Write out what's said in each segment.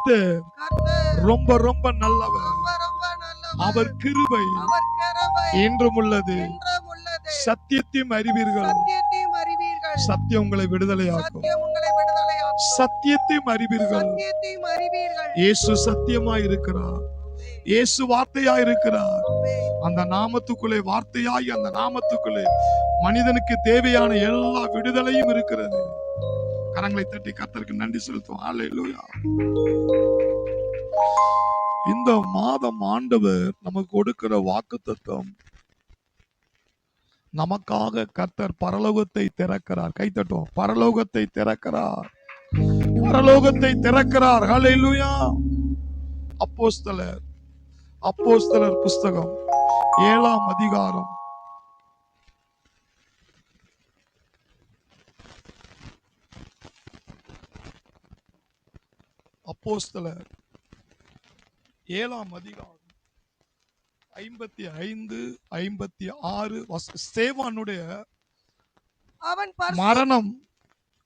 கர்த்தர் ரொம்ப ரொம்ப நல்லவர். அவர் கிருபை இன்றும் உள்ளது. சத்தியத்தையும் அறிவீர்கள், சத்தியம் உங்களை விடுதலையாக்கும். சத்தியத்தையும் அறிவீர்கள். இயேசு சத்தியமாய் இருக்கிறார், இயேசு வார்த்தையாய் இருக்கிறார். அந்த நாமத்துக்குள்ளே, வார்த்தையாய் அந்த நாமத்துக்குள்ளே மனிதனுக்கு தேவையான எல்லா விடுதலையும் இருக்கிறது. கரங்களை தட்டி கர்த்தருக்கு நன்றி செலுத்துவோம். ஹல்லேலூயா. இந்த மாதம் ஆண்டவர் நமக்கு கொடுக்கிற வாக்குத்தத்தம், நமக்காக கர்த்தர் பரலோகத்தை திறக்கிறார். கைத்தட்டும். பரலோகத்தை திறக்கிறார், பரலோகத்தை திறக்கிறார். ஹல்லேலூயா. அப்போஸ்தலர் புஸ்தகம் 7ஆம் அதிகாரம் அப்போஸ்தலர் 7ஆம் அதிகாரம் 55, 56 ஸ்தேவானுடைய மரணம்,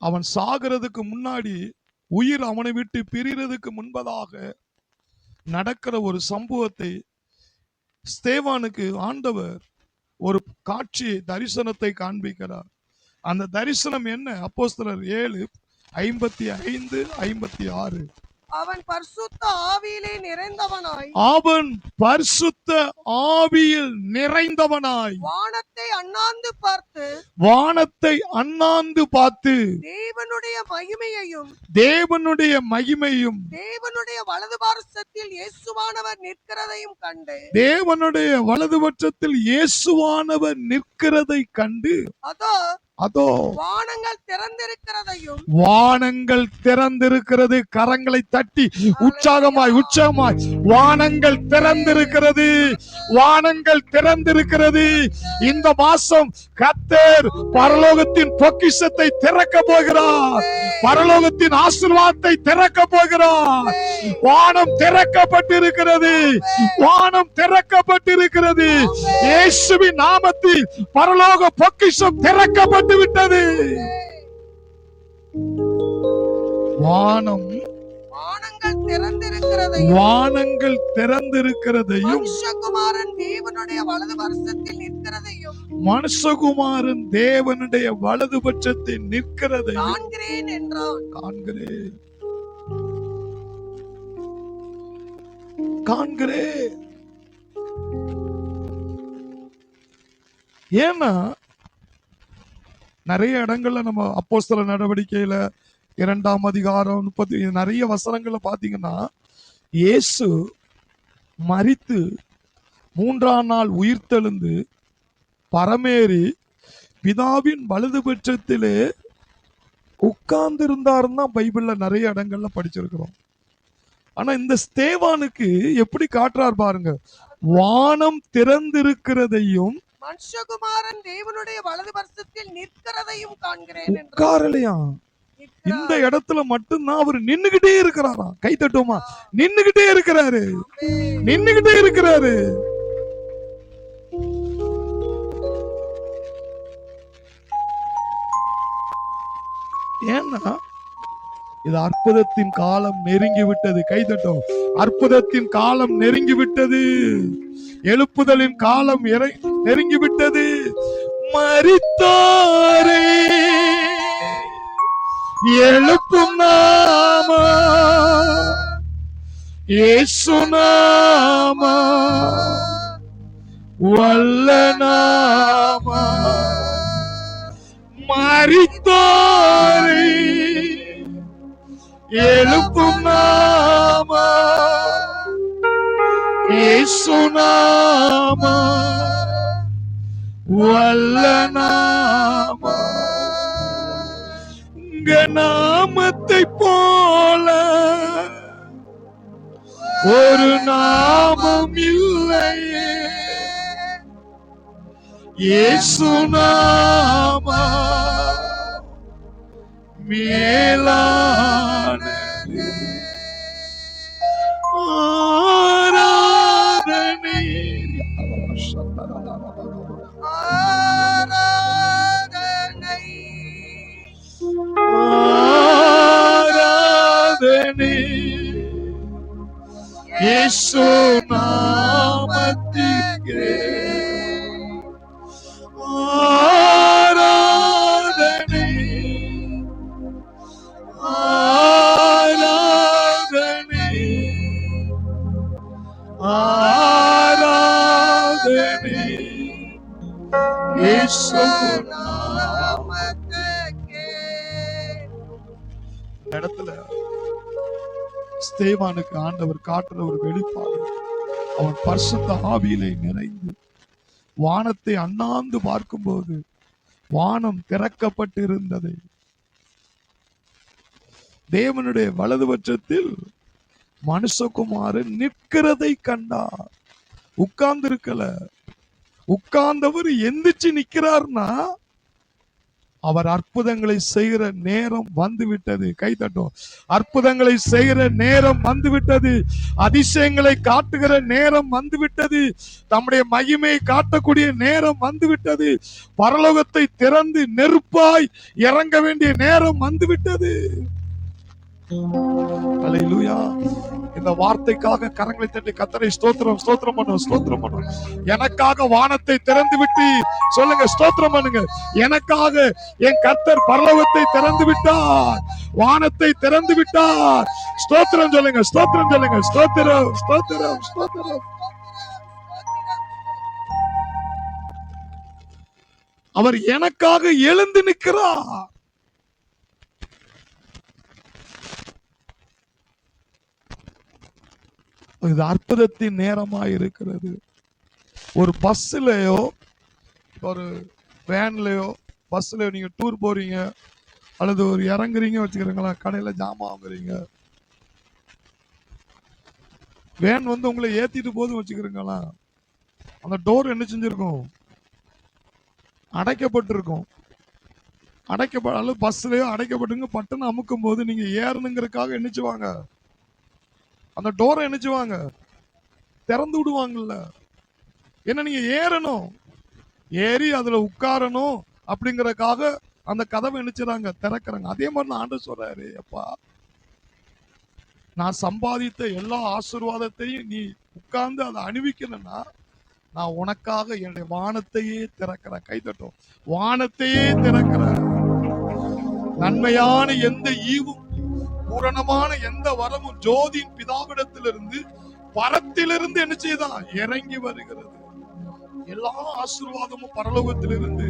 அவன் சாகிறதுக்கு முன்னாடி, உயிர் அவனை விட்டு பிரிறதுக்கு முன்பதாக நடக்கிற ஒரு சம்பவத்தை ஸ்தேவானுக்கு ஆண்டவர் ஒரு காட்சி தரிசனத்தை காண்பிக்கிறார். அந்த தரிசனம் என்ன? அப்போஸ்தலர் 7:55, 56. அவன் பரிசுத்த ஆவியிலே நிறைந்தவனாய், அவன் பரிசுத்த ஆவியில் நிறைந்தவனாய் வானத்தை அண்ணாந்து பார்த்து தேவனுடைய மகிமையையும் தேவனுடைய வலது பார்சத்தில் இயேசுவானவர் நிற்கிறதையும் கண்டு, தேவனுடைய வலதுபட்சத்தில் இயேசுவானவர் நிற்கிறதை கண்டு, அதோ வானங்கள் திறந்திருக்கிறது. கரங்களை தட்டி உற்சாகமாய் வானங்கள் திறந்திருக்கிறது. இந்த மாசம் கர்த்தர் பரலோகத்தின் பொக்கிஷத்தை திறக்க போகிறார். பரலோகத்தின் ஆசீர்வாதத்தை திறக்க போகிறார். வானம் திறக்கப்பட்டிருக்கிறது. இயேசுவின் நாமத்தில் பரலோக பொக்கிஷம் திறக்கப்பட்டு விட்டது. வானங்கள் திறந்திருக்கிறதையும் மனுஷகுமாரன் தேவனுடைய வலதுபட்சத்தில் நிற்கிறதையும் காண்கிறேன். ஏன்னா நிறைய இடங்கள்ல நம்ம அப்போஸ்தலர் நடவடிக்கையில 2ஆம் அதிகாரம் 30 நிறைய வசனங்கள்ல பாத்தீங்கன்னா, இயேசு மரித்து 3ஆம் நாள் உயிர்த்தெழுந்து பரமேறி பிதாவின் வலதுபட்சத்திலே உட்கார்ந்து இருந்தாருன்னு தான் பைபிள்ல நிறைய இடங்கள்ல படிச்சிருக்கிறோம். ஆனா இந்த ஸ்தேவானுக்கு எப்படி காட்டுறார் பாருங்க. வானம் திறந்திருக்கிறதையும் மனுஷகுமாரன் தேவனுடைய வலது பார்சத்தில் நிற்கிறதையும் காண்கிறேன். உட்காரலையா? இந்த இடத்துல மட்டும்தான் அவர் நின்னுகிட்டே இருக்கிறாரா? கை தட்டுமா? நின்னுகிட்டே இருக்கிறாரு. ஏன்னா இது அற்புதத்தின் காலம் நெருங்கி விட்டது. கைதட்டும். அற்புதத்தின் காலம் நெருங்கி விட்டது. எழுப்புதலின் காலம் நெருங்கி விட்டது. மரித்தாரே எழுப்பும் நாம இயேசு நாம, வல்ல நாம. மரித்தாரே எழுப்பும் நாம இயேசு நாம, வல்ல நாம. உங்க நாமத்தை போல ஒரு நாமம் இல்லையே. இயேசு நாம மேலானது. ஆராதனை ஆராதனை இயேசு நாமத்திற்கே ஆராதனை ஆராதனை ஆராதனை இயேசு நாமத்துக்கே. இந்த இடத்துல ஸ்தேவானுக்கு ஆண்டவர் காட்டுற ஒரு வெளிப்பாடு, அவன் பரிசுத்த ஆவியிலே நிறைந்து வானத்தை அண்ணாந்து பார்க்கும்போது வானம் திறக்கப்பட்டிருந்ததை, தேவனுடைய வலதுபட்சத்தில் மனுஷகுமாரன் நிற்கிறதை கண்டார். உட்கார்ந்து இருக்கல, உட்கார்ந்தவர் எந்திரிச்சு நிக்கிறார்னா அவர் அற்புதங்களை செய்கிற நேரம் வந்து விட்டது. கை தட்டும். அற்புதங்களை செய்கிற நேரம் வந்து விட்டது. அதிசயங்களை காட்டுகிற நேரம் வந்து விட்டது. தம்முடைய மகிமையை காட்டக்கூடிய நேரம் வந்து விட்டது. பரலோகத்தை திறந்து நெருப்பாய் இறங்க வேண்டிய நேரம் வந்து விட்டது. அல்லேலூயா. இந்த வார்த்தைக்காக கரங்களை தட்டி கர்த்தரை ஸ்தோத்திரம் ஸ்தோத்திரம் பண்ணுவோம், ஸ்தோத்திரம் பண்ணுவோம். எனக்காக வானத்தை திறந்து விட்டு சொல்லுங்க, ஸ்தோத்திரம் பண்ணுங்க. எனக்காக என் கர்த்தர் பரலோகத்தை திறந்து விட்டார், வானத்தை திறந்து விட்டார். ஸ்தோத்திரம் சொல்லுங்க, ஸ்தோத்திரம் சொல்லுங்க, ஸ்தோத்திரம் ஸ்தோத்திரம் ஸ்தோத்திரம். அவர் எனக்காக எழுந்து நிற்கிறார். இது அற்புதத்தின் நேரமா இருக்கிறது. ஒரு பஸ்லயோ ஒரு வேன்லயோ பஸ்லயோ நீங்க டூர் போறீங்க அல்லது ஒரு இறங்குறீங்க வச்சுக்கிறீங்களா, கடையில ஜாமான் வாங்குறீங்க, வேன் வந்து உங்களை ஏத்திட்டு போது வச்சுக்கிறீங்களா, அந்த டோர் என்ன செஞ்சிருக்கும், அடைக்கப்பட்டிருக்கும். அல்லது பஸ்லயோ அடைக்கப்பட்டுங்க, பட்டுன்னு அமுக்கும் போது நீங்க ஏறணுங்கிறதுக்காக என்னச்சுவாங்க, அந்த டோரை என்னச்சுவாங்க, திறந்து விடுவாங்கல்ல. என்ன நீங்க ஏறணும், ஏறி அதுல உட்காரணும் அப்படிங்கறக்காக அந்த கதவை நினைச்சுறாங்க, திறக்கிறாங்க. அதே மாதிரி நான் ஆண்டவர் சொல்றாரு, அப்பா நான் சம்பாதித்த எல்லா ஆசீர்வாதத்தையும் நீ உட்கார்ந்து அதை அணிவிக்கணும்னா நான் உனக்காக என்னுடைய வானத்தையே திறக்கிறேன். கைதட்டும். வானத்தையே திறக்கிறேன். நன்மையான எந்த ஈவும் பூரணமான எந்த வரமும் ஜோதியின் பிதாவிடத்திலிருந்து பரத்திலிருந்து என்ன செய்தான் இறங்கி வருகிறது. எல்லா ஆசீர்வாதமும் பரலோகத்திலிருந்து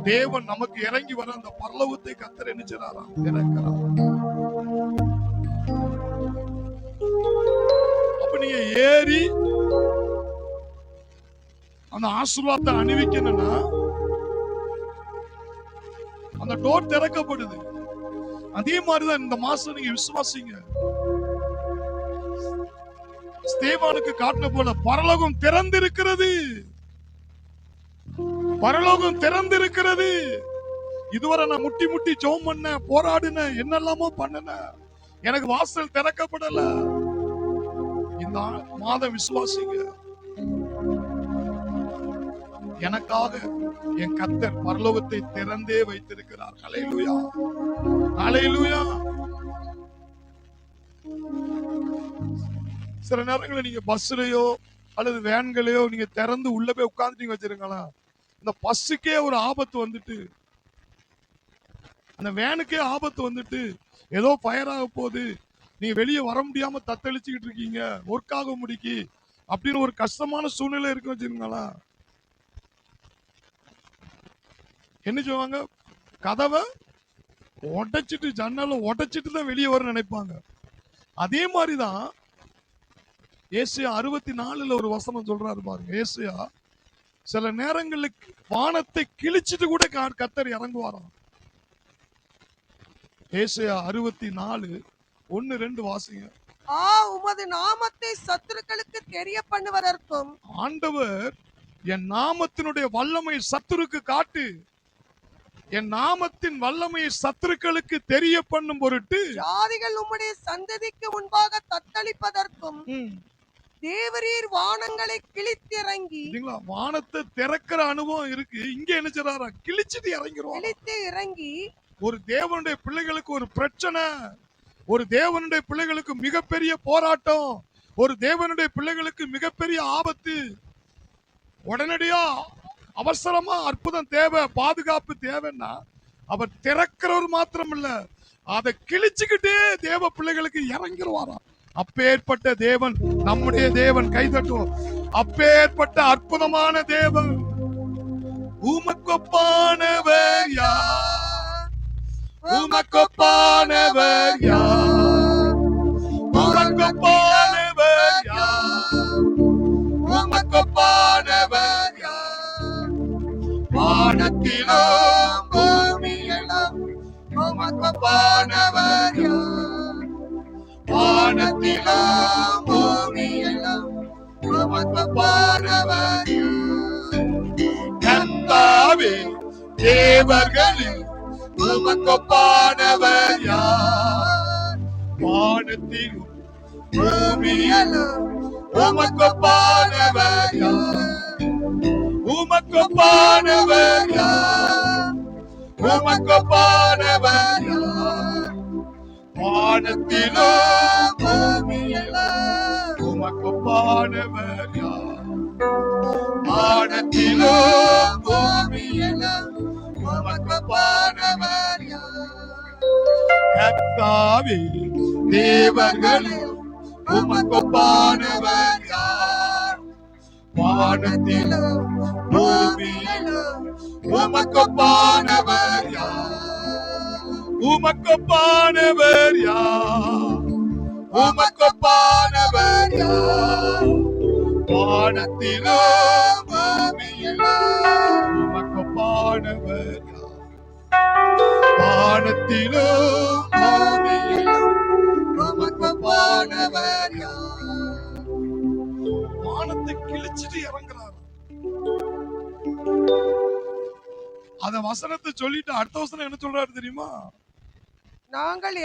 தேவன் நமக்கு இறங்கி வர அந்த பரலோகத்தை கர்த்தர் என்ன செய்றாராம், திறக்கிறார். அப்ப நீங்க ஏறி அந்த ஆசீர்வாதத்தை அணிவிக்கணும்னா அந்த டோர் திறக்கப்படுது. அதே மாதிரிதான் இந்த மாசம் நீங்க விசுவாசிங்க. ஸ்தேவானுக்கு காட்டின போல பரலோகம் திறந்திருக்கிறது, பரலோகம் திறந்திருக்கிறது. இதுவரை நான் முட்டி முட்டி ஜெபம் பண்ண, போராடின, என்னெல்லாமோ பண்ணன, எனக்கு வாசல் திறக்கப்படல. இந்த மாதம் விசுவாசிங்க, எனக்காக என் கர்த்தர் பரலோகத்தை திறந்தே வைத்திருக்கிறார். ஹல்லேலூயா, ஹல்லேலூயா. சில நேரங்களில் நீங்க பஸ்லயோ அல்லது வேன்களையோ நீங்க திறந்து உள்ள போய் உட்கார்ந்துட்டீங்க வச்சிருங்களா, இந்த பஸ்ஸுக்கே ஒரு ஆபத்து வந்துட்டு, அந்த வேனுக்கே ஆபத்து வந்துட்டு, ஏதோ ஃபயர் ஆக போகுது, நீங்க வெளியே வர முடியாம தத்தளிச்சுக்கிட்டு இருக்கீங்க, ஒர்க் ஆக முடிக்கி அப்படின்னு ஒரு கஷ்டமான சூழ்நிலை இருக்கு வச்சிருங்களா, என்ன சொல்லுவாங்க, கதவை உடைச்சிட்டு ஜன்னலை உடைச்சிட்டு தான் வெளியே வர நினைப்பாங்க. அதே மாதிரிதான் ஏசாயா 64 ஒரு வசனம் சொல்றாரு பாருங்க. ஏசாயா சில நேரங்களுக்கு வானத்தை கிழிச்சிட்டு கூட கர்த்தர் இறங்குவாராம். ஏசாயா 64 1-2 வாசிங்க. உமது நாமத்தை சத்துருக்களுக்கு தெரிய பண்ணுவதற்கும், ஆண்டவர் என் நாமத்தினுடைய வல்லமை சத்துருக்கு காட்டு, என் நாமத்தின் வல்லமையை சத்துருக்களுக்கு தெரிய பண்ணும் பொருட்டு ஜாதிகள் உம்முடைய சந்ததிக்கு முன்பாக தத்தளிப்பதற்கும் தேவரீர் வானங்களை கிழித்திறங்கி, வானத்தை திறக்கிற அனுபவம் இருக்கு. இங்க என்ன செய்றாரா, கிழிச்சிட்டு இறங்கிடுவோம். கிழித்து இறங்கி ஒரு தேவனுடைய பிள்ளைகளுக்கு ஒரு பிரச்சனை, ஒரு தேவனுடைய பிள்ளைகளுக்கு மிகப்பெரிய போராட்டம், ஒரு தேவனுடைய பிள்ளைகளுக்கு மிகப்பெரிய ஆபத்து. உடனடியா அவசரமா அற்புதம் தேவை, பாதுகாப்பு தேவைன்னா அவர் திறக்கிறவர் மாத்திரம் இல்ல, அதை கிழிச்சுக்கிட்டே தேவ பிள்ளைகளுக்கு இறங்கிடுவாராம். அப்பேற்பட்ட தேவன் நம்முடைய தேவன். கைதட்டுவோம். அப்பேற்பட்ட அற்புதமான தேவன். உமக்கொப்பானவர் யார்? உமக்கொப்பானவர் யார்? உமக்கொப்பானவர் யார்? உமக்கொப்பானவர் யார்? வானத்திலும் பூமியிலும் உமக்கொப்பானவர் யார்? வானத்திலும் பூமியிலும் உமக்கொப்பானவர் யார்? கர்த்தாவே, தேவர்களில் உமக்கொப்பானவர் யார்? வானத்திலும் பூமியிலும் உமக்கொப்பானவர் யார்? உமக்கொப்பானவர் யார்? உமக்கொப்பானவர் யார்? வானத்திலும் பூமியிலும் உமக்கொப்பானவர் யார்? வானத்திலும் பூமியிலும் உமக்கொப்பானவர் யார்? கர்த்தாவே, தேவர்களில் உமக்கொப்பானவர் யார்? வானத்திலும் பூமியிலும் உமக்கொப்பானவர் யார்? உமக்கொப்பானவர் யார்? உமக்கொப்பானவர் யார்? வானத்திலும் பூமியிலும் உமக்கொப்பானவர் யார்? வானத்திலும் பூமியிலும் உமக்கொப்பானவர் யார்? வானத்தை கிழிச்சிட்டு இறங்குறார். அத வசனத்தை சொல்லிட்டு அடுத்த வசனம் என்ன சொல்றாரு தெரியுமா? நாங்கள்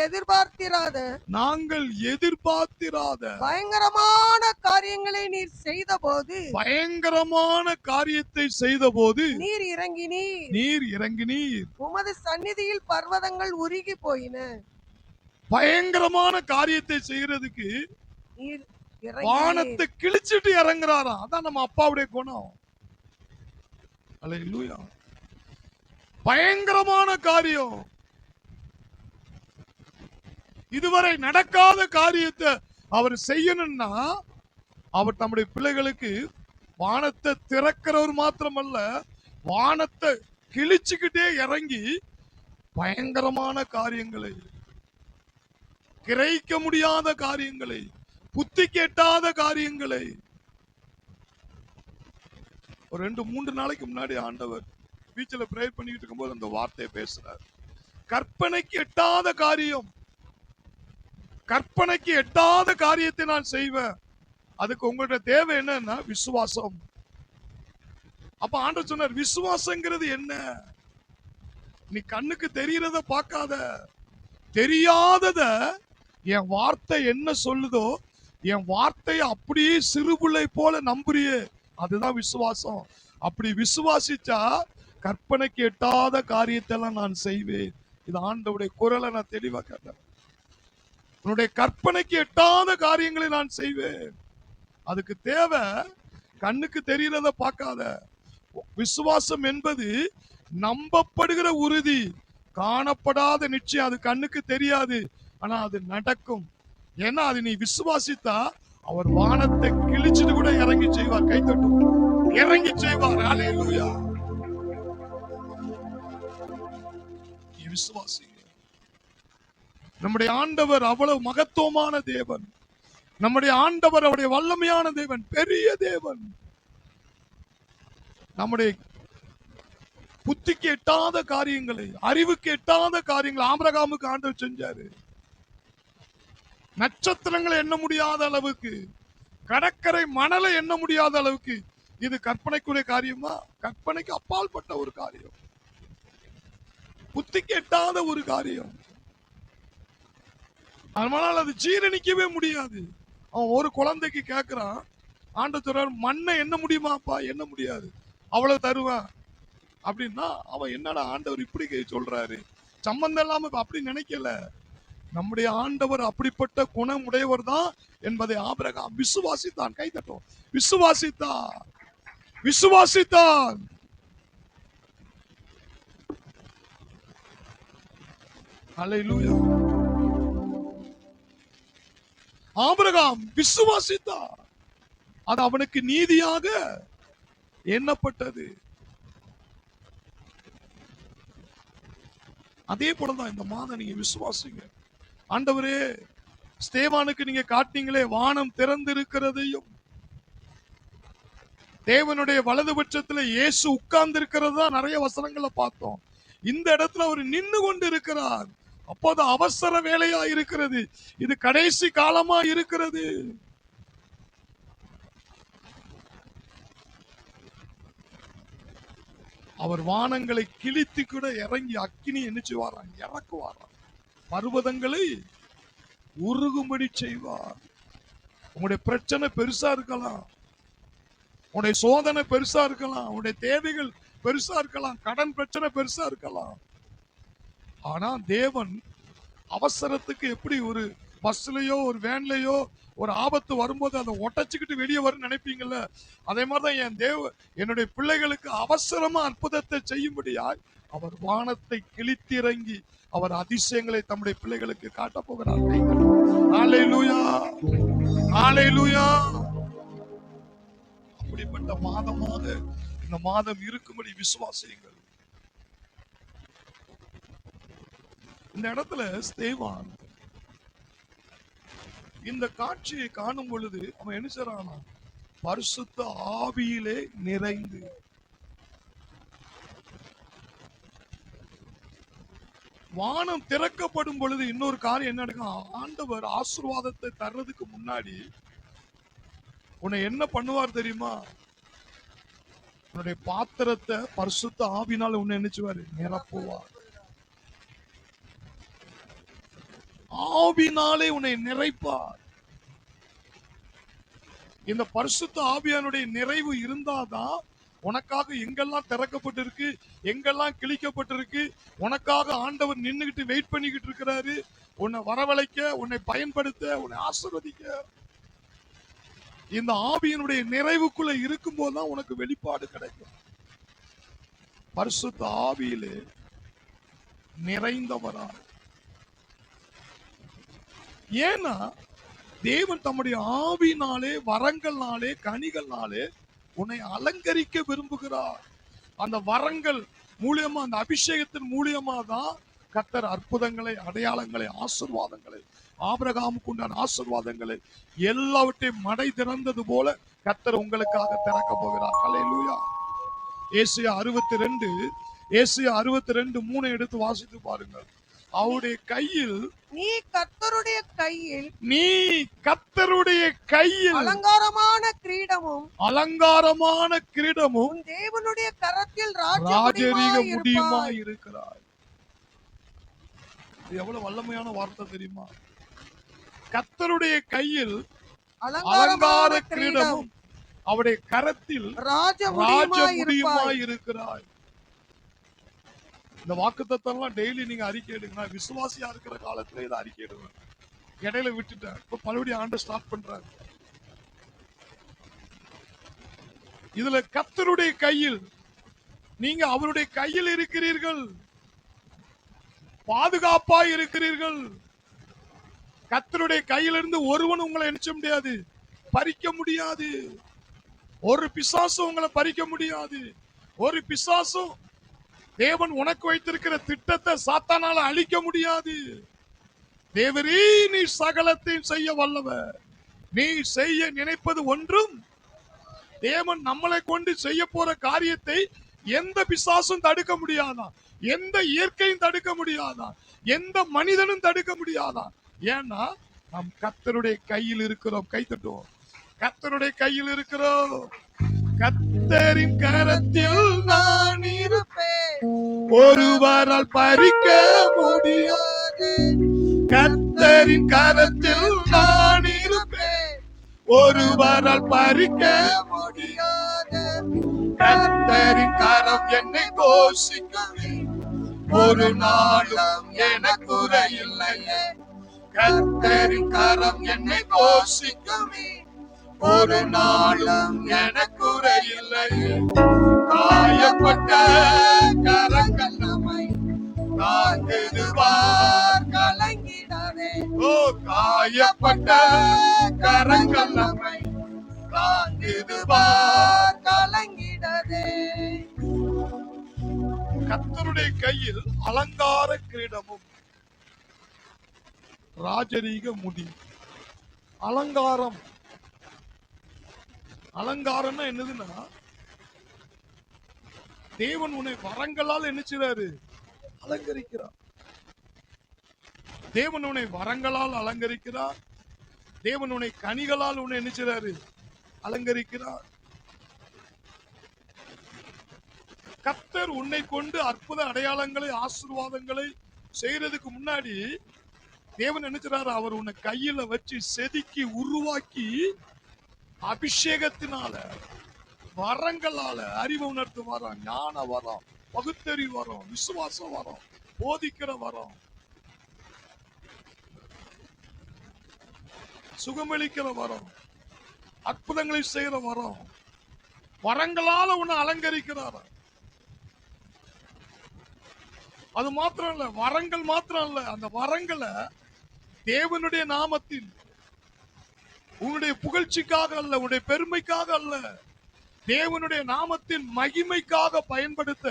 எதிர்பார்த்திராத பயங்கரமான காரியங்களை நீர் செய்தபோது பயங்கரமான காரியத்தை செய்தபோது நீர் இறங்கினீர். உமது சந்நிதியில் பர்வதங்கள் உருகி போயின. பயங்கரமான காரியத்தை செய்யறதுக்கு நீர் வானத்தை கிழிச்சிட்டு இறங்குறாராம். அதான் நம்ம அப்பாவுடைய குணம். அல்லேலூயா. பயங்கரமான காரியம், இதுவரை நடக்காத காரியத்தை அவர் செய்யணும்னா அவர் நம்முடைய பிள்ளைகளுக்கு வானத்தை திறக்கிறவர் மாத்திரமல்ல, வானத்தை கிழிச்சுக்கிட்டே இறங்கி பயங்கரமான காரியங்களை, கிரகிக்க முடியாத காரியங்களை, புத்தி கேட்டாத காரியங்களை. ஒரு 2-3 நாளைக்கு முன்னாடி ஆண்டவர் பீச்சில் பிரேயர் பண்ணிட்டு இருக்கும்போது அந்த வார்த்தையை பேசுறார். கற்பனைக்கு எட்டாத காரியம், கற்பனைக்கு எட்டாத காரியத்தை நான் செய்வேன். அதுக்கு உங்களோட தேவை என்னன்னா விசுவாசம். அப்ப ஆண்டவர் சொன்னார், விசுவாசங்கிறது என்ன? நீ கண்ணுக்கு தெரியறத பார்க்காத, தெரியாதத என் வார்த்தை என்ன சொல்லுதோ என் வார்த்தையை அப்படியே சிறுபிள்ளை போல நம்புறியே, அதுதான் விசுவாசம். அப்படி விசுவாசிச்சா கற்பனைக்கு எட்டாத காரியத்தெல்லாம் நான் செய்வேன். இது ஆண்டவருடைய குரலை நான் தெளிவா கேட்டேன். உன்னுடைய கற்பனைக்கு எட்டாத காரியங்களை நான் செய்வேன். அதுக்கு தேவை கண்ணுக்கு தெரியறத பார்க்காத. விசுவாசம் என்பது நம்பப்படுகிற உறுதி, காணப்படாத நிச்சயம். அது கண்ணுக்கு தெரியாது, ஆனா அது நடக்கும். ஏன்னா அது நீ விசுவாசித்தா அவர் வானத்தை கிழிச்சிட்டு கூட இறங்கி செய்வார். கைத்தட்டும், இறங்கி செய்வார். அல்லேலூயா. நீ விசுவாசி. நம்முடைய ஆண்டவர் அவ்வளவு மகத்துவமான தேவன். நம்முடைய ஆண்டவர் அவருடைய வல்லமையான தேவன், பெரிய தேவன். நம்முடைய புத்திக்கு எட்டாத காரியங்களை, அறிவுக்கு எட்டாத காரியங்களை ஆபிரகாமுக்கு ஆண்டவர் செஞ்சாரு. நட்சத்திரங்களை எண்ண முடியாத அளவுக்கு, கடற்கரை மணலை எண்ண முடியாத அளவுக்கு. இது கற்பனைக்குரிய காரியமா? கற்பனைக்கு அப்பாற்பட்ட ஒரு காரியம், புத்திக்கு எட்டாத ஒரு காரியம். அதனால அது ஜீரணிக்கவே முடியாது. அவன் ஒரு குழந்தைக்கு கேட்கிறான், ஆண்டவர் சொல்றார், மண்ணை எண்ண முடியுமாப்பா? எண்ண முடியாது, அவ்வளவு தருவேன் அப்படின்னா அவன் என்னடா ஆண்டவர் இப்படி சொல்றாரு, சம்பந்தம் இல்லாம அப்படி நினைக்கல. நம்முடைய ஆண்டவர் அப்படிப்பட்ட குணம் உடையவர் தான் என்பதை ஆபிரகாம் விசுவாசித்தான். கை தட்டும். விசுவாசித்தான், விசுவாசித்தான். அல்லேலூயா. ஆபிரகாம் விசுவாசித்தான், அது அவனுக்கு நீதியாக எண்ணப்பட்டது. அதே போலதான் இந்த மாதம் நீங்க விசுவாசிங்க. ஆண்டவரே, ஸ்தேவானுக்கு நீங்க காட்டினீங்களே வானம் திறந்திருக்கிறதையும் தேவனுடைய வலதுபட்சத்துல இயேசு உட்கார்ந்து இருக்கிறதா நிறைய வசனங்களை பார்த்தோம். இந்த இடத்துல அவர் நின்று கொண்டு இருக்கிறார். அப்போது அவசர வேலையா இருக்கிறது, இது கடைசி காலமா இருக்கிறது. அவர் வானங்களை கிழித்து கூட இறங்கி அக்கினி என்னச்சு வாரான், இறக்குவாரான், பர்வதங்களை உருகும்படி செய்வார். உங்களுடைய பிரச்சனை பெருசா இருக்கலாம், உங்களுடைய சோதனை பெருசா இருக்கலாம், உங்களுடைய தேவைகள் பெருசா இருக்கலாம், கடன் பிரச்சனை பெருசா இருக்கலாம். ஆனா தேவன் அவசரத்துக்கு எப்படி ஒரு பஸ்லயோ ஒரு வேன்லயோ ஒரு ஆபத்து வரும்போது அதை ஒட்டச்சுக்கிட்டு வெளியே வரும் நினைப்பீங்கல்ல, அதே மாதிரிதான் என்னுடைய பிள்ளைகளுக்கு அவசரமா அற்புதத்தை செய்யும்படியாய் அவர் வானத்தை கிழித்திறங்கி அவர் அதிசயங்களை தம்முடைய பிள்ளைகளுக்கு காட்ட போகிறார். ஹல்லேலூயா, ஹல்லேலூயா. அப்படிப்பட்ட மாதமாக இந்த மாதம் இருக்கும்படி விசுவாசியுங்கள். இந்த இடத்துல ஸ்தேவான் இந்த காட்சியை காணும் பொழுது அவன் என்ன செய்றானா, பரிசுத்த ஆவியிலே நிறைந்து. வானம் திறக்கப்படும் பொழுது இன்னொரு காரியம் என்ன நடக்கும், ஆண்டவர் ஆசீர்வாதத்தை தர்றதுக்கு முன்னாடி உன்னை என்ன பண்ணுவார் தெரியுமா, உன்னுடைய பாத்திரத்தை பரிசுத்த ஆவியினால உன்னை நினைச்சுவாரு, நிரப்புவார். ஆவினாலே உன்னை நிறைப்பார். இந்த பரிசுத்த ஆவியானுடைய நிறைவு இருந்தாதான் உனக்காக எங்கெல்லாம் திறக்கப்பட்டிருக்கு, எங்கெல்லாம் கிழிக்கப்பட்டிருக்கு, உனக்காக ஆண்டவர் நின்னுகிட்டு வெயிட் பண்ணிக்கிட்டு இருக்கிறாரு, உன்னை வரவழைக்க, உன்னை பயன்படுத்த, உன்னை ஆசீர்வதிக்க. இந்த ஆவியினுடைய நிறைவுக்குள்ள இருக்கும் போதுதான் உனக்கு வெளிப்பாடு கிடைக்கும். பரிசுத்த ஆவியிலே நிறைந்தவரா. ஏன்னா தேவன் தம்முடைய ஆவினாலே, வரங்கள்னாலே, கனிகள்னாலே உன்னை அலங்கரிக்க விரும்புகிறார். அந்த வரங்கள் மூலியமா, அந்த அபிஷேகத்தின் மூலியமா தான் கர்த்தர் அற்புதங்களை, அடையாளங்களை, ஆசீர்வாதங்களை, ஆபிரகாமுக்கு உண்டான ஆசீர்வாதங்களை எல்லாவற்றையும் மடை திறந்தது போல கர்த்தர் உங்களுக்காக திறக்க போகிறார். ஹல்லேலூயா. ஏசாயா 62 3 எடுத்து வாசித்து பாருங்கள். அவருடைய கையில், நீ கர்த்தருடைய கையில், நீ கர்த்தருடைய கையில் அலங்காரமான கிரீடமும், அலங்காரமான கிரீடமும், உன் தேவனுடைய கரத்தில் ராஜரீக முடியுமா ராஜமுடியுமாய் இருக்கிறாய். இது எவ்வளவு வல்லமையான வார்த்தை தெரியுமா. கர்த்தருடைய கையில் அலங்கார கிரீடமும், அவருடைய கரத்தில் ராஜமுடியுமாய் இருக்கிறாய். இந்த வாக்குத்தத்தம்லாம் டெய்லி நீங்க அறிக்கை எடுங்க. நான் விசுவாசியா இருக்கிற காலத்துல இதை அறிக்கை எடுவேன், இடையில விட்டுட்டேன். இப்ப மறுபடியும் ஆண்டு ஸ்டார்ட் பண்றாரு. இதுல கர்த்தருடைய கையில், நீங்க அவருடைய கையில் இருக்கிறீர்கள், பாதுகாப்பா இருக்கிறீர்கள். கர்த்தருடைய கையிலிருந்து ஒருவன் உங்களை நினைச்ச முடியாது, பறிக்க முடியாது. ஒரு பிசாசும் உங்களை பறிக்க முடியாது. ஒரு பிசாசும் தேவன் உனக்கு வைத்திருக்கிற திட்டத்தை சாத்தானால அழிக்க முடியாது. தேவரே, நீ சகலத்தையும் செய்ய வல்லவர். நீ செய்ய நினைப்பது ஒன்றும், தேவன் நம்மளை கொண்டு செய்ய போற காரியத்தை எந்த பிசாசும் தடுக்க முடியாதான், எந்த இயற்கையும் தடுக்க முடியாதான், எந்த மனிதனும் தடுக்க முடியாதான். ஏன்னா நாம் கர்த்தருடைய கையில் இருக்கிறோம். கை தட்டுவோம். கர்த்தருடைய கையில் இருக்கிறோம். கர்த்தரின் கரத்தில் நான் இருப்பேன், ஒருவரால் பறிக்க முடியாது. கர்த்தரின் கரத்தில் நான் இருப்பேன், ஒருவரால் பறிக்க முடியாது. கர்த்தரின் கரம் என்னை போஷிக்கும், ஒரு நாளும் எனக்கு குறையில்லையே. கர்த்தரின் கரம் என்னை போஷிக்குமே, ஒரு நாளும் எனக்கு குறையில்லையே. காயப்பட்ட கரங்கள் நம்மை தாங்குதுவார், கலங்கிடாதே. ஓ காயப்பட்ட கரங்கள் நம்மை தாங்குதுவார். கலங்கிடாதே. கர்த்தருடைய கையில் அலங்கார கிரீடமும் ராஜரீக முடி. அலங்காரம், அலங்காரம்னா என்னதுன்னா, தேவன் உன்னை வரங்களால் என்ன செய்றாரு? அலங்கரிக்கிறார். தேவன் உன்னை வரங்களால் அலங்கரிக்கிறார். தேவன் உன்னை கனிகளால் உன்னை என்ன செய்றாரு? அலங்கரிக்கிறார். கர்த்தர் உன்னை கொண்டு அற்புத அடையாளங்களை, ஆசீர்வாதங்களை செய்யறதுக்கு முன்னாடி தேவன் நினைச்சாரு, அவர் உன்னை கையில வச்சு செதுக்கி உருவாக்கி அபிஷேகத்தினால, வரங்களால, அறிவு உணர்த்து வரோம், ஞான வரோம், பகுத்தறிவு வரோம், விசுவாசம் வரோம், போதிக்கிற வரோம், சுகமளிக்கிற வரோம், அற்புதங்களை செய்யற வரோம், வரங்களால உன்னை அலங்கரிக்கிறார். அது மாத்திரம் இல்ல, வரங்கள் மாத்திரம் இல்ல, அந்த வரங்களை தேவனுடைய நாமத்தில், உன்னுடைய புகழ்ச்சிக்காக அல்ல, உன்னுடைய பெருமைக்காக அல்ல, தேவனுடைய நாமத்தின் மகிமைக்காக பயன்படுத்த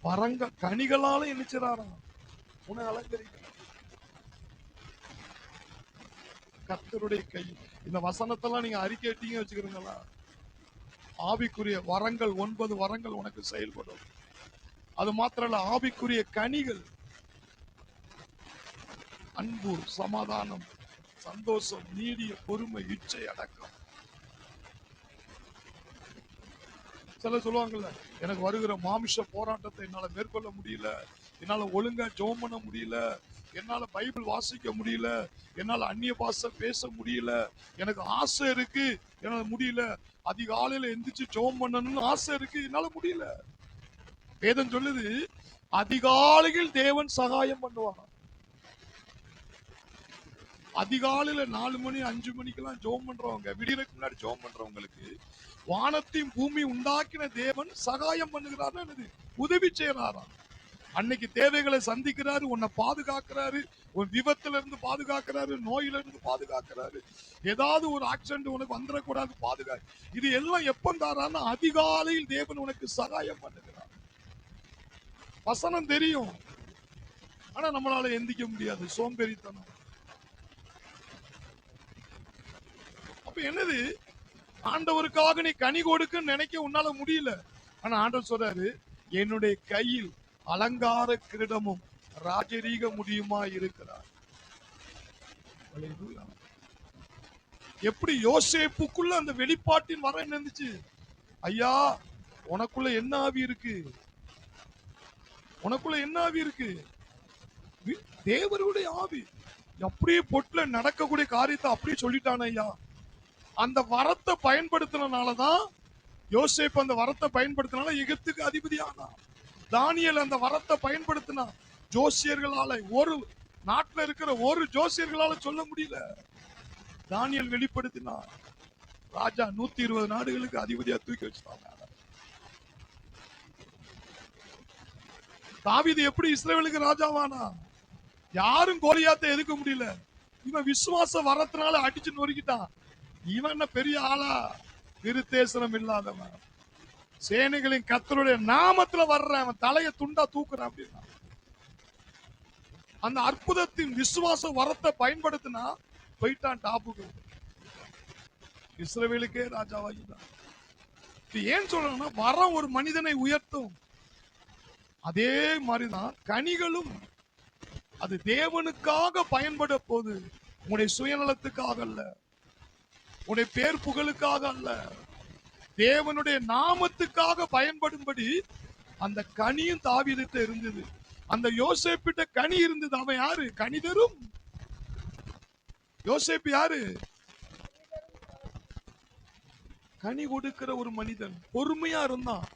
வரங்க கனிகளால நினைச்சாராம் உன்னை அலங்கரிக்க. கர்த்தருடைய கை. இந்த வசனத்தெல்லாம் நீங்க அறிக்கைட்டீங்க வச்சுக்கிறீங்களா? ஆவிக்குரிய வரங்கள் 9 வரங்கள் உனக்கு செயல்படும். அது மாத்திரம் இல்ல, ஆவிக்குரிய கனிகள் அன்பு, சமாதானம், சந்தோஷம், நீடிய பொறுமை, இச்சை, அடக்கம். சில சொல்லுவாங்கல்ல, எனக்கு வருகிற மாமிச போராட்டத்தை என்னால மேற்கொள்ள முடியல, என்னால ஒழுங்கா ஜெபம் பண்ண முடியல, என்னால பைபிள் வாசிக்க முடியல, என்னால அந்நிய பாஷை பேச முடியல, எனக்கு ஆசை இருக்கு, என்னால முடியல, அதிகாலையில எந்திரிச்சு ஜெபம் பண்ணணும்னு ஆசை இருக்கு, என்னால முடியல. வேதம் சொல்லுது, அதிகாலையில் தேவன் சகாயம் பண்ணுவாங்க. அதிகாலையில 4 மணி 5 மணிக்கெல்லாம் ஜெபம் பண்றவங்க, விடியறதுக்கு முன்னாடி ஜெபம் பண்றவங்களுக்கு வானத்தையும் பூமி உண்டாக்கின தேவன் சகாயம் பண்ணுகிறாரு, உதவி செய்யறாராம். அன்னைக்கு தேவைகளை சந்திக்கிறாரு, உன்னை பாதுகாக்கிறாரு, உன் விபத்துல இருந்து பாதுகாக்கிறாரு, நோயில இருந்து பாதுகாக்கிறாரு, ஏதாவது ஒரு ஆக்சிடென்ட் உனக்கு வந்துடக்கூடாது பாதுகாப்பு. இது எல்லாம் எப்ப தாரான்னா, அதிகாலையில் தேவன் உனக்கு சகாயம் பண்ணுகிறார். வசனம் தெரியும், ஆனா நம்மளால எந்திக்க முடியாது, சோம்பேறித்தனம். அப்ப என்னது, ஆண்டவருக்காக நீ கனி கொடுக்குன்னு நினைக்க உன்னால முடியல. ஆனா ஆண்டவர் சொல்றாரு, என்னுடைய கையில் அலங்கார கிரீடமும் ராஜரீக முடியுமா இருக்கிறார். எப்படி யோசேப்புக்குள்ள அந்த வெளிப்பாட்டின் வர இருந்துச்சு? ஐயா, உனக்குள்ள என்ன ஆவி இருக்கு? உனக்குள்ள என்ன ஆவி இருக்கு? தேவருடைய ஆவி. அப்படியே பொட்டுல நடக்கக்கூடிய காரியத்தை அப்படியே சொல்லிட்டான ஐயா. அந்த வரத்தை பயன்படுத்தினாலதான் யோசேப்பு, அந்த வரத்தை பயன்படுத்தினால எகிப்துக்கு அதிபதி ஆனா. தானியேல் அந்த வரத்தை பயன்படுத்தினா, ஜோசியர்களால, ஒரு நாட்டுல இருக்கிற ஒரு ஜோசியர்களால சொல்ல முடியல, தானியேல் வெளிப்படுத்தினா ராஜா 120 நாடுகளுக்கு அதிபதியா தூக்கி வச்சுட்டாங்க. தாவீது எப்படி இஸ்ரவேலுக்கு ராஜாவானா? யாரும் கோலியாத்தை எதுக்க முடியல, இவன் விசுவாச வரத்தினால அடிச்சு நொறுக்கிட்டான். இவன் என்ன பெரிய ஆளா? விருத்தேசனம் இல்லாதவன், சேனைகளின் கர்த்தருடைய நாமத்துல வர்றவன், அவன் தலையை துண்டா தூக்குறான் அப்படின்னா. அந்த அற்புதத்தின் விசுவாச வரத்தை பயன்படுத்தினா போயிட்டான் டாப்புக்கு, இஸ்ரவேலுக்கே ராஜாவாகிட்டான். ஏன் சொல்றேன்னா, வரம் ஒரு மனிதனை உயர்த்தும். அதே மாதிரிதான் கனிகளும், அது தேவனுக்காக பயன்பட போது, உன்னுடைய சுயநலத்துக்காக அல்ல, உன்னுடைய பேர் புகழுக்காக அல்ல, தேவனுடைய நாமத்துக்காக பயன்படும்படி அந்த கனியும் தாவீதுட்ட இருந்தது. அந்த யோசேப்பிட்ட கனி இருந்தது. அவன் யாரு? கனிதரும். யோசேப்பு யாரு? கனி கொடுக்கிற ஒரு மனிதன். பொறுமையா இருந்தான்,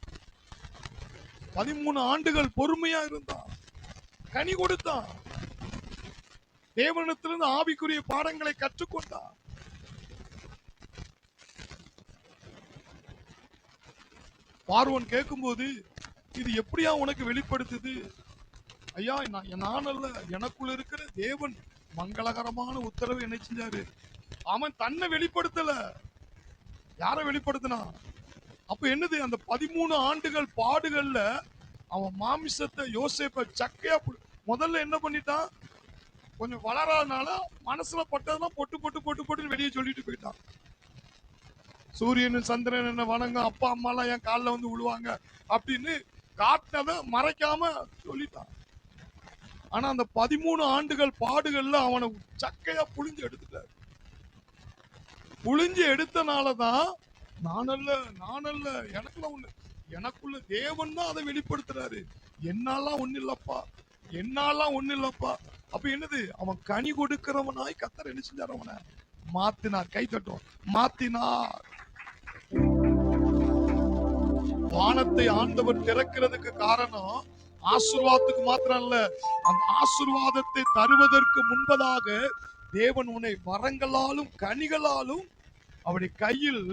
13 ஆண்டுகள் பொறுமையா இருந்தான், கனி கொடுத்தான். தேவனிடத்திலிருந்து ஆவிக்குரிய பாடங்களை கற்றுக்கொண்டான். பார்வோன் கேட்கும்போது, இது எப்படியா உனக்கு வெளிப்படுத்துது? ஐயா, நான் அல்ல, எனக்குள்ள இருக்கிற தேவன் மங்களகரமான உத்தரவு என்ன செஞ்சாரு. அவன் தன்னை வெளிப்படுத்தல, யார வெளிப்படுத்தினா? அப்ப என்னது, அந்த 13 ஆண்டுகள் பாடுகள்ல அவன் மாமிசத்தை யோசேப்ப சக்கையா முதல்ல என்ன பண்ணிட்டான், கொஞ்சம் வளராதனால மனசுல பட்டதெல்லாம் பொட்டு பொட்டு பொட்டு பொட்டுன்னு வெளியே சொல்லிட்டு போயிட்டான். சூரியன் சந்திரன் என்ன வணங்க, அப்பா அம்மா எல்லாம் என் காலில் வந்து விழுவாங்க அப்படின்னு காட்டினதை மறைக்காம சொல்லிட்டான். ஆனா அந்த 13 ஆண்டுகள் பாடுகள்ல அவனை சக்கையா புழிஞ்சு எடுத்துட்டார். புழிஞ்சு எடுத்தனாலதான் நானல்ல எனக்குள்ள தேவன் தான் அதை வெளிப்படுத்துறாரு. என்னாலாம் ஒண்ணு இல்லப்பா, என்னாலாம் ஒண்ணு இல்லப்பா. அப்ப என்னது, அவன் கனி கொடுக்கிறவனாய் கர்த்தர் என்ன செஞ்சார், அவனை மாத்தினார். கை தட்டும், மாத்தினார். வானத்தை ஆண்டவர் திறக்கிறதுக்கு காரணம் ஆசீர்வாதத்துக்கு மாத்திரம் இல்ல, அந்த ஆசீர்வாதத்தை தருவதற்கு முன்பதாக தேவன் உன்னை வரங்களாலும் கனிகளாலும் அவருடைய கையில்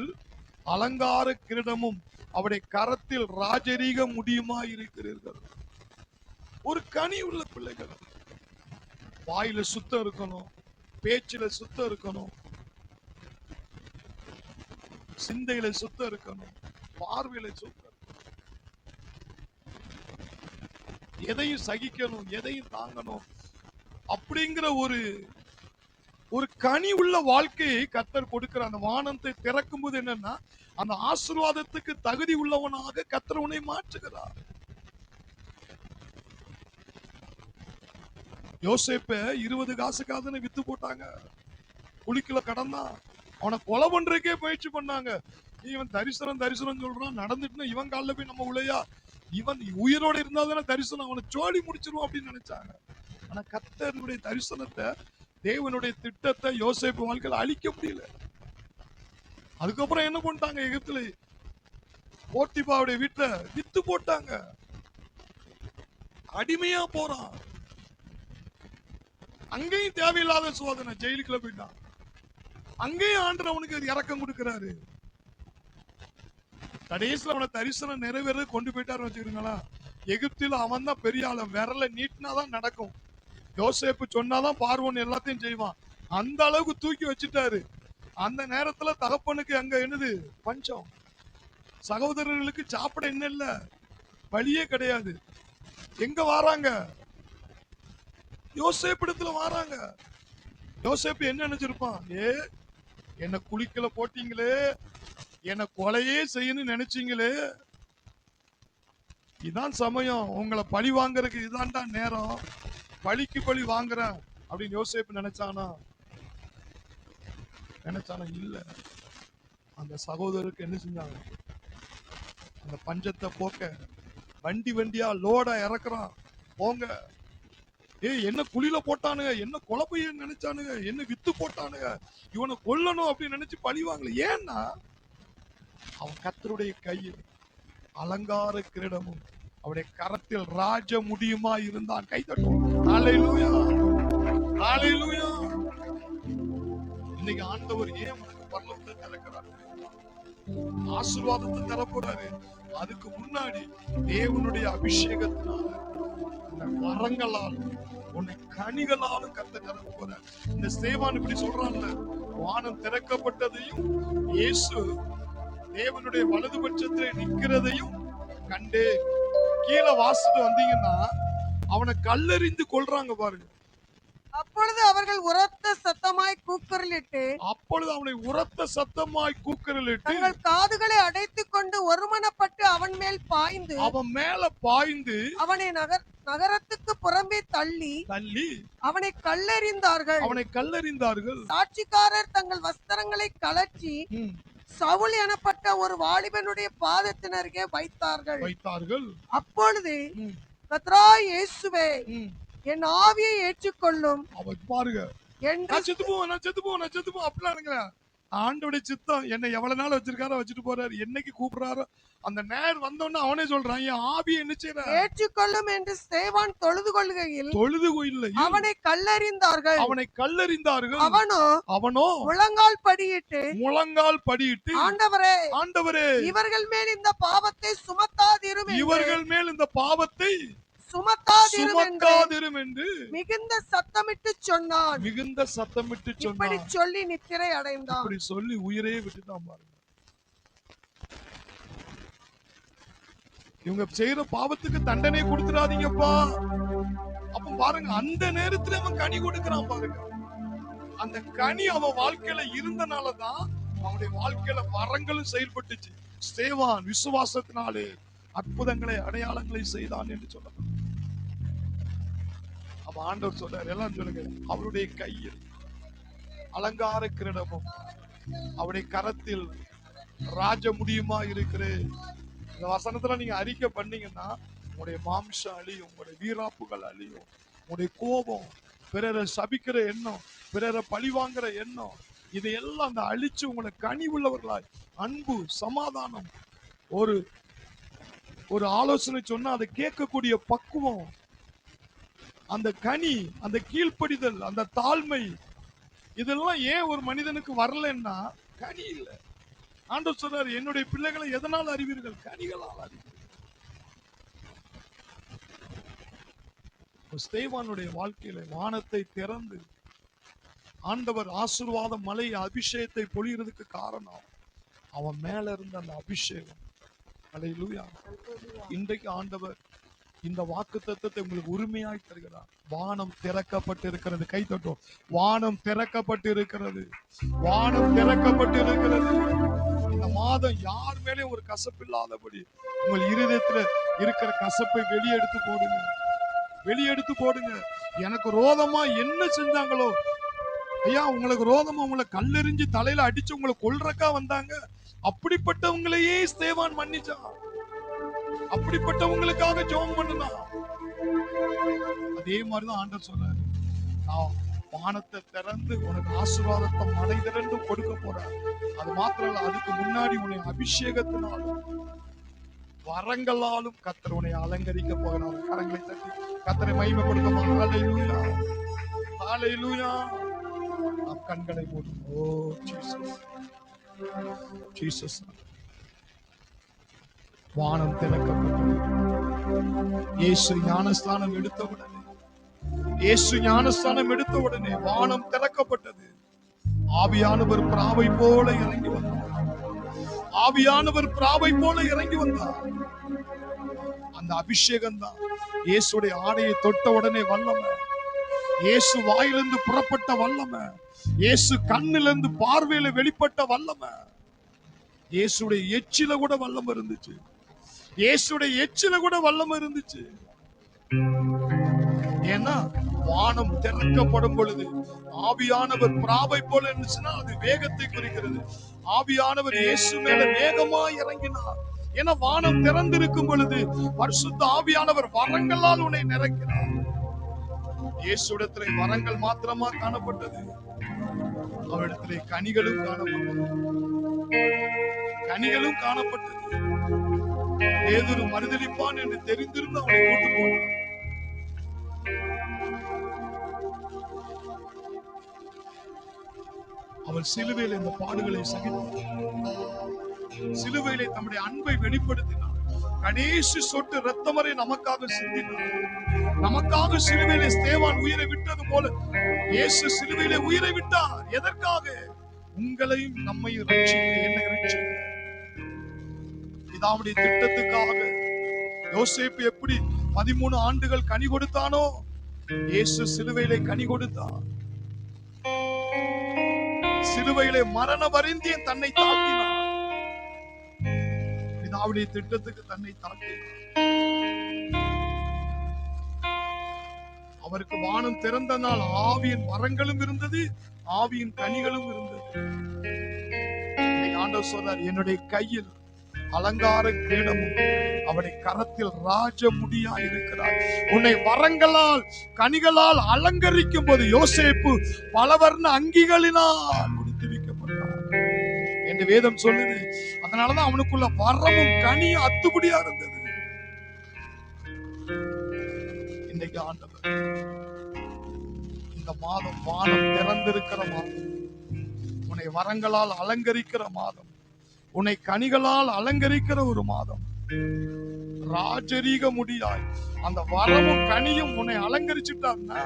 அலங்கார கிரீடமும் அவருடைய கரத்தில் ராஜரீக முடியுமா இருக்கிறீர்கள். ஒரு கனி உள்ள பிள்ளைகள். வாயில சுத்தம் இருக்கணும், பேச்சில சுத்தம் இருக்கணும், சிந்தையில சுத்தம் இருக்கணும், பார்வையில சுத்தம், எதையும் சகிக்கணும், எதையும் தாங்கணும். அப்படிங்கிற ஒரு கனி உள்ள வாழ்க்கையை கர்த்தர் கொடுக்கிற அந்த வானத்தை திறக்கும் போது என்னன்னா, அந்த ஆசீர்வாதத்துக்கு தகுதி உள்ளவனாக கர்த்தர் உன்னை மாற்றுகிறார். யோசேப்ப 20 காசுக்காக வித்து போட்டாங்க, குழிக்குள்ள கடந்தான். அவனை கொலை பண்றதுக்கே முயற்சி பண்ணாங்க. இவன் தரிசனம் சொல்றான், நடந்துட்டுனா இவன் காலில் போய் நம்ம உளையா, இவன் உயிரோட இருந்தா தானே தரிசனம், அவனை சோழி முடிச்சிருவோம் அப்படின்னு நினைச்சாங்க. ஆனா கர்த்தருடைய தரிசனத்தை, தேவனுடைய திட்டத்தை யோசேப்பு வாழ்க்கையில் அழிக்க முடியல. அதுக்கப்புறம் என்ன பண்ணிட்டாங்க, எகிப்துல போத்திபாவுடைய வீட்டுல வித்து போட்டாங்க. அடிமையா போறான், அங்கேயும் தேவையில்லாத சோதனை, ஜெயிலுக்குள்ள போயிட்டான். அங்கேயும் ஆண்டவர் அவனுக்கு இரக்கம் கொடுக்கிறாரு. கடைசியில் அவனை தரிசனம் நிறைவேற கொண்டு போயிட்டாரு வச்சுக்கிறீங்களா. எகிப்தில அவன் தான் பெரிய ஆளு, விரல நீட்டினாதான் நடக்கும். யோசேப்பு சொன்னாதான் பார்வோன் எல்லாத்தையும் செய்வான். அந்த அளவுக்கு தூக்கி வச்சுட்டாரு. அந்த நேரத்துல தகப்பனுக்கு அங்க என்னது, பஞ்சம். சகோதரர்களுக்கு சாப்பிட என்ன இல்ல, வழியே கிடையாது. எங்க வாராங்க, யோசேப்பு இடத்துல வாராங்க. யோசேப்பு என்ன நினைச்சிருப்பான், என்ன குளிக்கல போட்டீங்களே, என்ன கொலையே செய்யணும்னு நினைச்சீங்களே, இதான் சமயம், உங்களை பழி வாங்குறதுக்கு இதான்டா நேரம், பழிக்கு பழி வாங்குறேன் அப்படின்னு யோசேப்பு நினைச்சானா? இல்ல. அந்த சகோதரருக்கு என்ன செஞ்சாங்க, அந்த பஞ்சத்தை போக்க வண்டி வண்டியா லோடா இறக்குறான். போங்க, என்ன குழியில போட்டானுங்க, என்ன கொலைப்பையன்னு நினைச்சானுங்க, என்ன வித்து போட்டானுங்க, இவனை கொல்லணும் அப்படின்னு நினைச்சு பழி வாங்கல. ஏன்னா அவன் கர்த்தருடைய கையில் அலங்கார கிரீடமும் அவருடைய கரத்தில் ராஜ முடியுமா இருந்தான். கை தட்டும். ஹல்லேலூயா, ஹல்லேலூயா. இன்னைக்கு ஆண்டவர் ஏன் உனக்கு பரலோகத்தை திறக்கிறார், ஆசீர்வாதத்தை தரப்போறாரு. அதுக்கு முன்னாடி தேவனுடைய அபிஷேகத்தினால, வரங்களால், உன்னை கனிகளாலும் கர்த்தர் திறக்க போறார். இந்த சேவான் இப்படி சொல்றான்ல, வானம் திறக்கப்பட்டதையும் இயேசு தேவனுடைய வலது பட்சத்தில் நிற்கிறதையும் கண்டே. கீழே வாசிட்டு வந்தீங்கன்னா அவனை கல்லெறிந்து கொல்றாங்க பாருங்க. அப்பொழுது அவர்கள் உரத்த சத்தமாய் கூக்குரலிட்டு தங்கள் காதுகளை அடைத்துக் கொண்டு ஒருமனப்பட்டு அவன் மேல் பாய்ந்து அவனை நகரத்துக்கு புறம்பே தள்ளி அவனை கல்லெறிந்தார்கள். சாட்சிக்காரர் தங்கள் வஸ்திரங்களை கழற்றி சவுல் எனப்பட்ட ஒரு வாலிபனுடைய பாதத்தினருகே வைத்தார்கள். அப்பொழுது கர்த்தராகிய இயேசுவே, என் ஆவியை ஏற்றுக்கொள்ளும் பாருங்க, நான் செத்து போவேன் அப்படிலாம் ஆண்டோடைய சித்தம் என்னை எவ்வளவு நாள் வச்சிருக்காரோ வச்சுட்டு போறாரு. என்னைக்கு கூப்பிடுறாரோ அந்த நேரம் வந்தோடனே அவனே சொல்றான், என் ஆவியை என்ன செய்யற ஏற்றுக்கொள்ளும் என்று ஸ்தேவான் தொழுது கொள்கையில் அவனை கல்லறிந்தார்கள். அவனோ முழங்கால் படியிட்டு ஆண்டவரே இவர்கள் மேல் இந்த பாவத்தை சுமத்தாதிரும் என்று மிகுந்த சத்தமிட்டு சொன்னான். இப்படி சொல்லி நித்திரை அடைந்தான். இப்படி சொல்லி உயிரே விட்டுட்டான் பாருங்க. இவங்க செய்யற பாவத்துக்கு தண்டனை கொடுத்துடாதீங்கப்பா. அப்ப பாருங்க, அந்த நேரத்துல அவன் கனி கொடுக்கிறான் பாருங்க. அந்த கனி அவன் வாழ்க்கையில இருந்தனாலதான் அவனுடைய வாழ்க்கையில வரங்களும் செயல்பட்டுச்சு. ஸ்தேவான் விசுவாசத்தினாலே அற்புதங்களை அடையாளங்களை செய்தான் என்று சொல்லப்படும். அப்ப ஆண்டவர் சொல்றார், எல்லாம் சொல்லுங்க, அவருடைய கையில் அலங்கார கிரீடமும் அவருடைய கரத்தில் ராஜ முடியுமா இருக்கிற இந்த வசனத்துல நீங்க அறிக்கை பண்ணீங்கன்னா உங்களுடைய மாம்சம் அழியும், உங்களுடைய வீராப்புகள் அழியும், உங்களுடைய கோபம், பிறரை சபிக்கிற எண்ணம், பிறரை பழிவாங்கிற எண்ணம், இதையெல்லாம் அந்த அழிச்சு உங்களை கனி உள்ளவர்களாய் அன்பு, சமாதானம், ஒரு ஆலோசனை சொன்னா அதை கேட்கக்கூடிய பக்குவம், அந்த கனி, அந்த கீழ்ப்படிதல், அந்த தாழ்மை, இதெல்லாம் ஏன் ஒரு மனிதனுக்கு வரலன்னா கனி இல்லை. ஆண்டவர் சொல்றாரு, என்னுடைய பிள்ளைகளை எதனால் அறிவீர்கள்? கனிகளால் அறிவீர்கள். ஸ்தேவானுடைய வாழ்க்கையில வானத்தை திறந்து ஆண்டவர் ஆசீர்வாத மலை அபிஷேகத்தை பொழியறதுக்கு காரணம் அவன் மேல இருந்த அந்த அபிஷேகம். அல்லேலூயா. இன்றைக்கு ஆண்டவர் இந்த வாக்குத்தத்தத்தை உங்களுக்கு உரிமையாய் தருகிறார். வானம் திறக்கப்பட்டு இருக்கிறது. கை தட்டும். வானம் திறக்கப்பட்டு இருக்கிறது. வானம் திறக்கப்பட்டு இருக்கிறது. இந்த மாதம் யார் மேலே ஒரு கசப்பு இல்லாதபடி உங்கள் இருதயத்துல இருக்கிற கசப்பை வெளியெடுத்து போடுங்க, வெளியெடுத்து போடுங்க. எனக்கு ரோதமா என்ன செஞ்சாங்களோ ஐயா, உங்களுக்கு ரோதமா உங்களை கல்லெறிஞ்சு தலையில அடிச்சு உங்களை கொல்றக்கா வந்தாங்க, அப்படிப்பட்டவங்களையே ஸ்தேவான் மன்னிச்சான். அப்படிப்பட்டவங்களுக்காக ஜெபம் பண்ணுதான். அதே மாதிரிதான் ஆண்டவர் சொல்றாரு, நான் வானத்தை திறந்து உனக்கு ஆசீர்வாதத்தை மழை திறந்து கொடுக்க போறேன். அது மாத்திரம் இல்ல, அதுக்கு முன்னாடி உன்னை அபிஷேகத்தினாலும் வரங்களாலும் கர்த்தர் உன்னை அலங்கரிக்க போகிறார். கரங்களை தட்டி கர்த்தரை மகிமைப்படுத்துமா. ஹல்லேலூயா, ஹல்லேலூயா. நாம் கண்களை மூடும். ஓ ஜீசஸ், ஜீசஸ். வானம் திறக்கப்பட்டது. இயேசு ஞானஸ்தானம் எடுத்த உடனே வானம் திறக்கப்பட்டது. ஆவியானவர் பிராவை போல இறங்கி வந்தார். ஆவியானவர் பிராவை போல இறங்கி வந்தார். அந்த அபிஷேகம் தான் இயேசுடைய ஆடையை தொட்ட உடனே வல்லமை, இயேசு வாயிலிருந்து புறப்பட்ட வல்லமை, இயேசு கண்ணிலிருந்து பார்வையில வெளிப்பட்ட வல்லமை, இயேசுடைய எச்சில கூட வல்லமை இருந்துச்சு. இயேசுடைய எச்சில கூட வல்லமை இருந்துச்சு. ஏன்னா வானம் திறக்கப்படும் பொழுது ஆவியானவர் பிராவை போல இருந்துச்சுன்னா அது வேகத்தை குறிக்கிறது. ஆவியானவர் இயேசு மேல வேகமா இறங்கினார். ஏன்னா வானம் திறந்திருக்கும் பொழுது பரிசுத்த ஆவியானவர் வரங்களால் உன்னை நிறைக்கிறார். இயேசுவிடத்திலே வரங்கள் மாத்திரமா காணப்பட்டது, அவரிடத்திலே கனிகளும் காணப்பட்டது. கனிகளும் காணப்பட்டது. பேதுரு மறுதலிப்பான் என்று தெரிந்திருந்து அவனை கூட்டு போனார். அவர் சிலுவையில் இந்த பாடுகளை சகித்தார். சிலுவையிலே தம்முடைய அன்பை வெளிப்படுத்தினார். கடைசி சொட்டு ரத்தம் வரை நமக்காக சிந்தினார். நமக்காக சிலுவையிலே ஸ்தேவான் உயிரை விட்டது போல இயேசு சிலுவையிலே உயிரை விட்டார். எதற்காக? உங்களையும் நம்மையும் ரட்சிக்க, என்னை ரட்சிக்க. பிதாவுடைய திட்டத்துக்காக. யோசேப்பு எப்படி 13 ஆண்டுகள் கனி கொடுத்தானோ, இயேசு சிலுவையிலே கனி கொடுத்தார். சிலுவையிலே மரண வரிந்தியம் தன்னை தாழ்த்தினார். பிதாவுடைய திட்டத்துக்கு தன்னை தாழ்த்தினார். அவருக்கு வானம் திறந்த நாள் ஆவியின் வரங்களும் இருந்தது, ஆவியின் கனிகளும் இருந்தது. ஆண்டவர் சொல்றார், என்னுடைய கையில் அலங்கார கிரீடமும் அவருடைய கரத்தில் ராஜ முடியா இருக்கிறார். உன்னை வரங்களால் கனிகளால் அலங்கரிக்கும் போது யோசேப்பு பலவர்ண அங்கிகளினால் முடித்து வைக்கப்பட்டார். இங்க வேதம் சொல்லுது, அதனாலதான் அவனுக்குள்ள வரமும் கனியும் அத்துபடியா இருந்தது. இன்னைக்கு ஆண்டவர் இந்த மாதம் வானம் திறந்திருக்கிற மாதம், உன்னை வரங்களால் அலங்கரிக்கிற மாதம், உன்னை கனிகளால் அலங்கரிக்கிற ஒரு மாதம். ராஜரீக முடியாய் அந்த வரமும் கனியும் உன்னை அலங்கரிச்சுட்டான்னா,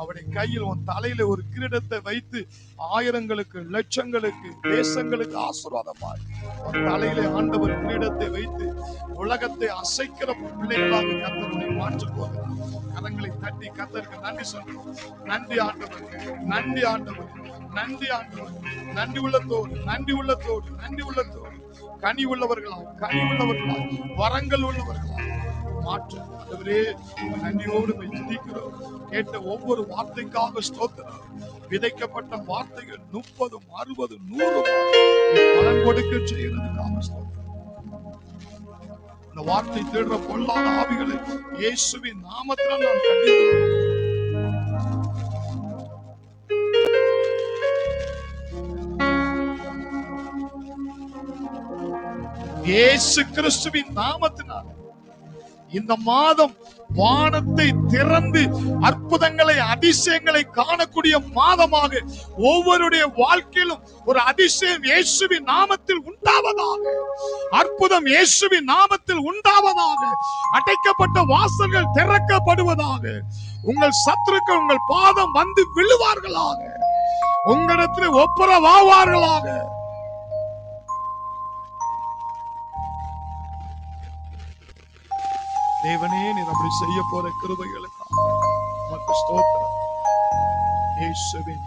அவருடைய கையில் உன் தலையில ஒரு கிரீடத்தை வைத்து ஆயிரங்களுக்கு, லட்சங்களுக்கு, தேசங்களுக்கு ஆசீர்வாதமாய் உன் தலையில ஆண்டவர் கிரீடத்தை வைத்து உலகத்தை அசைக்கிற பிள்ளைகளாக கர்த்தர் உன்னை மாற்றப் போகிறார். கரங்களை தட்டி கர்த்தருக்கு நன்றி சொல்றோம். நன்றி ஆண்டவர், நன்றி ஆண்டவர், நன்றி ஆண்டவர். நன்றி உள்ளத்தோடு, நன்றி உள்ளத்தோடு, நன்றி உள்ளத்தோடு கனி உள்ளவர்களாய், கனி உள்ளவர்களாய், வரங்கள் உள்ளவர்களாய் மாற்றம். ஆண்டவரே, நன்றியோடு துதிக்கிறோம். கேட்ட ஒவ்வொரு வார்த்தைக்காக ஸ்தோத்திரம். விதைக்கப்பட்ட வார்த்தைகள் 30, 60, 100 பலன் கொடுக்க செய்யறதுக்காக ஸ்தோத்திரம். இந்த வார்த்தை தேடுற பொல்லாத ஆவிகளை இயேசுவின் நாமத்தில் நான் கண்டிக்கிறேன். இயேசு கிறிஸ்துவின் நாமத்தினால் இந்த மாதம் வானத்தை திறந்து அற்புதங்களை, அதிசயங்களை காணக்கூடிய மாதமாக ஒவ்வொருடைய வாழ்க்கையிலும் ஒரு அதிசயம் இயேசுவின் நாமத்தில் உண்டாவதாக, அற்புதம் இயேசுவின் நாமத்தில் உண்டாவதாக, அடைக்கப்பட்ட வாசல்கள் திறக்கப்படுவதாக, உங்கள் சத்துருக்கள் உங்கள் பாதம் வந்து விழுவார்களாக, உங்களிடத்தில் ஒப்புரவாவார்களாக. தேவனே, நீர் அப்படி செய்ய போற கிருபைகளுக்காக உமக்கு ஸ்தோத்திரம். இயேசுவின்